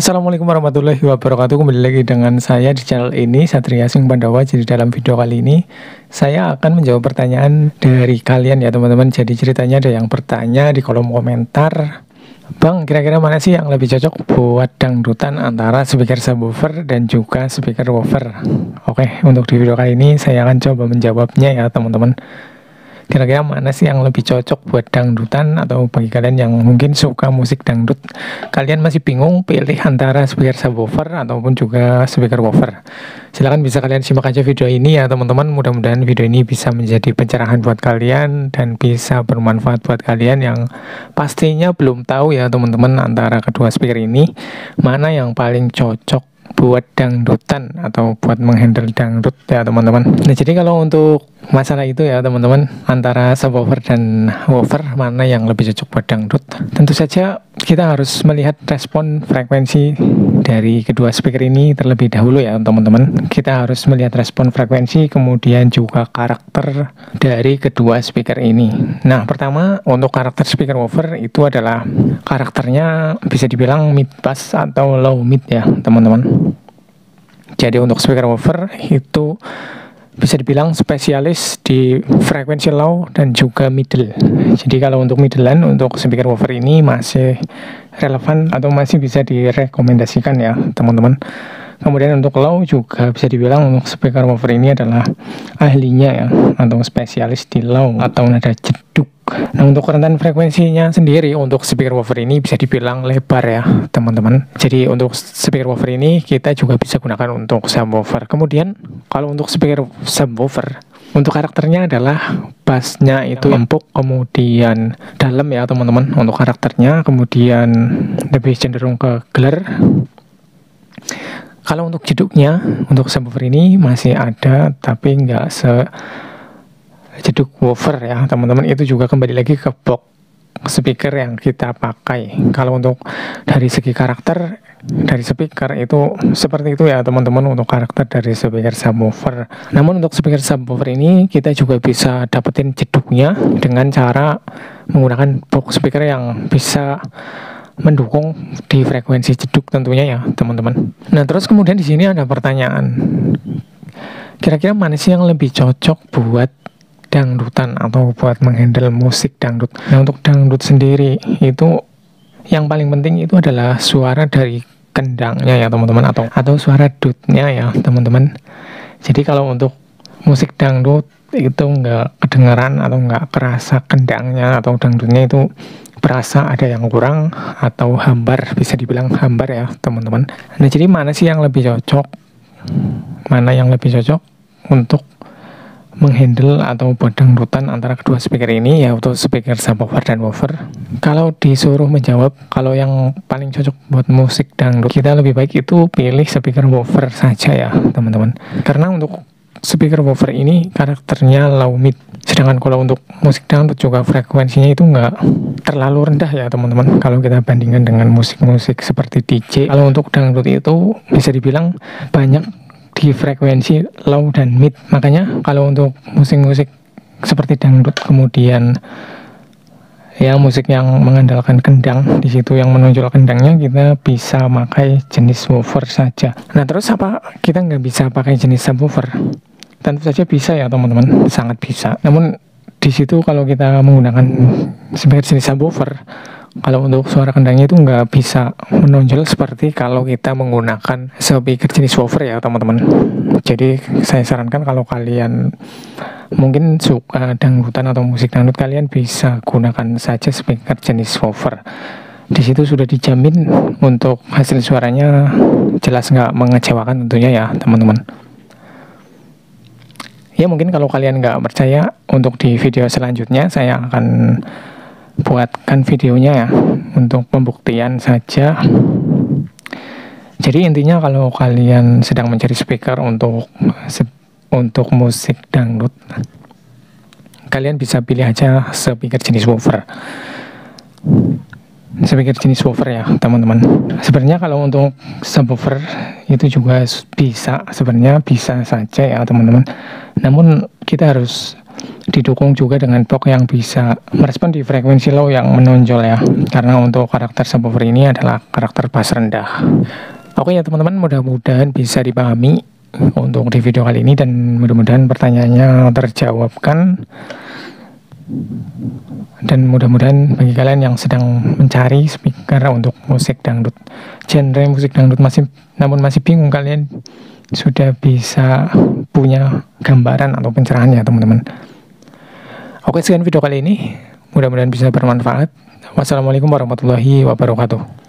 Assalamualaikum warahmatullahi wabarakatuh. Kembali lagi dengan saya di channel ini, Satria Sing Pandawa. Jadi dalam video kali ini saya akan menjawab pertanyaan dari kalian ya teman-teman. Jadi ceritanya ada yang bertanya di kolom komentar, Bang, kira-kira mana sih yang lebih cocok buat dangdutan antara speaker subwoofer dan juga speaker woofer? Oke, untuk di video kali ini saya akan coba menjawabnya ya teman-teman. Kira-kira mana sih yang lebih cocok buat dangdutan, atau bagi kalian yang mungkin suka musik dangdut, kalian masih bingung pilih antara speaker subwoofer ataupun juga speaker woofer? Silahkan bisa kalian simak aja video ini ya teman-teman. Mudah-mudahan video ini bisa menjadi pencerahan buat kalian dan bisa bermanfaat buat kalian yang pastinya belum tahu ya teman-teman antara kedua speaker ini mana yang paling cocok buat dangdutan atau buat menghandle dangdut ya teman-teman. Nah, jadi kalau untuk masalah itu ya teman-teman, antara subwoofer dan woofer mana yang lebih cocok buat dangdut, tentu saja kita harus melihat respon frekuensi dari kedua speaker ini terlebih dahulu ya teman-teman. Kita harus melihat respon frekuensi, kemudian juga karakter dari kedua speaker ini. Nah, pertama untuk karakter speaker woofer itu adalah karakternya bisa dibilang mid bass atau low mid ya teman-teman. Jadi untuk speaker woofer itu bisa dibilang spesialis di frekuensi low dan juga middle. Jadi kalau untuk middlean, untuk speaker woofer ini masih relevan atau masih bisa direkomendasikan ya teman-teman. Kemudian untuk low juga bisa dibilang untuk speaker woofer ini adalah ahlinya ya, atau spesialis di low atau nada jeduk. Nah, untuk rentan frekuensinya sendiri untuk speaker woofer ini bisa dibilang lebar ya teman-teman. Jadi untuk speaker woofer ini kita juga bisa gunakan untuk subwoofer. Kemudian kalau untuk speaker subwoofer, untuk karakternya adalah bassnya itu empuk, kemudian dalam ya teman-teman untuk karakternya, kemudian lebih cenderung ke gelar. Kalau untuk jeduknya, untuk subwoofer ini masih ada tapi nggak jeduk woofer ya teman-teman. Itu juga kembali lagi ke box speaker yang kita pakai. Kalau untuk dari segi karakter dari speaker itu seperti itu ya teman-teman untuk karakter dari speaker subwoofer. Namun untuk speaker subwoofer ini kita juga bisa dapetin jeduknya dengan cara menggunakan box speaker yang bisa mendukung di frekuensi jeduk tentunya ya teman-teman. Nah, terus kemudian di sini ada pertanyaan, kira-kira mana sih yang lebih cocok buat dangdutan atau buat menghandle musik dangdut? Nah, untuk dangdut sendiri itu yang paling penting itu adalah suara dari kendangnya ya teman-teman, atau suara dutnya ya teman-teman. Jadi kalau untuk musik dangdut itu nggak kedengeran atau nggak kerasa kendangnya atau dangdutnya itu berasa ada yang kurang atau hambar, bisa dibilang hambar ya teman-teman. Nah, jadi mana sih yang lebih cocok? Mana yang lebih cocok untuk menghandle atau buat dangdutan antara kedua speaker ini, yaitu speaker subwoofer dan woofer? Kalau disuruh menjawab, kalau yang paling cocok buat musik dangdut, kita lebih baik itu pilih speaker woofer saja ya teman-teman. Karena untuk speaker woofer ini karakternya low mid, sedangkan kalau untuk musik dangdut juga frekuensinya itu nggak terlalu rendah ya teman-teman kalau kita bandingkan dengan musik-musik seperti DJ. Kalau untuk dangdut itu bisa dibilang banyak di frekuensi low dan mid. Makanya kalau untuk musik-musik seperti dangdut, kemudian ya musik yang mengandalkan kendang, di situ yang menonjol kendangnya, kita bisa pakai jenis woofer saja. Nah, terus apa kita nggak bisa pakai jenis subwoofer? Tentu saja bisa ya teman-teman, sangat bisa. Namun di situ kalau kita menggunakan speaker jenis subwoofer, kalau untuk suara kendangnya itu nggak bisa menonjol seperti kalau kita menggunakan speaker jenis woofer ya teman-teman. Jadi saya sarankan kalau kalian mungkin suka dangdutan atau musik dangdut, kalian bisa gunakan saja speaker jenis woofer. Di situ sudah dijamin untuk hasil suaranya jelas nggak mengecewakan tentunya ya teman-teman. Ya, mungkin kalau kalian nggak percaya, untuk di video selanjutnya saya akan buatkan videonya ya untuk pembuktian saja. Jadi intinya kalau kalian sedang mencari speaker untuk musik dangdut, kalian bisa pilih aja speaker jenis woofer. Speaker jenis woofer ya teman-teman. Sebenarnya kalau untuk subwoofer itu juga bisa, sebenarnya bisa saja ya teman-teman. Namun kita harus didukung juga dengan box yang bisa merespon di frekuensi low yang menonjol ya, karena untuk karakter subwoofer ini adalah karakter bass rendah. Oke ya teman-teman, mudah-mudahan bisa dipahami untuk di video kali ini, dan mudah-mudahan pertanyaannya terjawabkan. Dan mudah-mudahan bagi kalian yang sedang mencari speaker untuk musik dangdut, genre musik dangdut masih bingung, kalian sudah bisa punya gambaran atau pencerahan ya teman-teman. Oke, sekian video kali ini, mudah-mudahan bisa bermanfaat. Wassalamualaikum warahmatullahi wabarakatuh.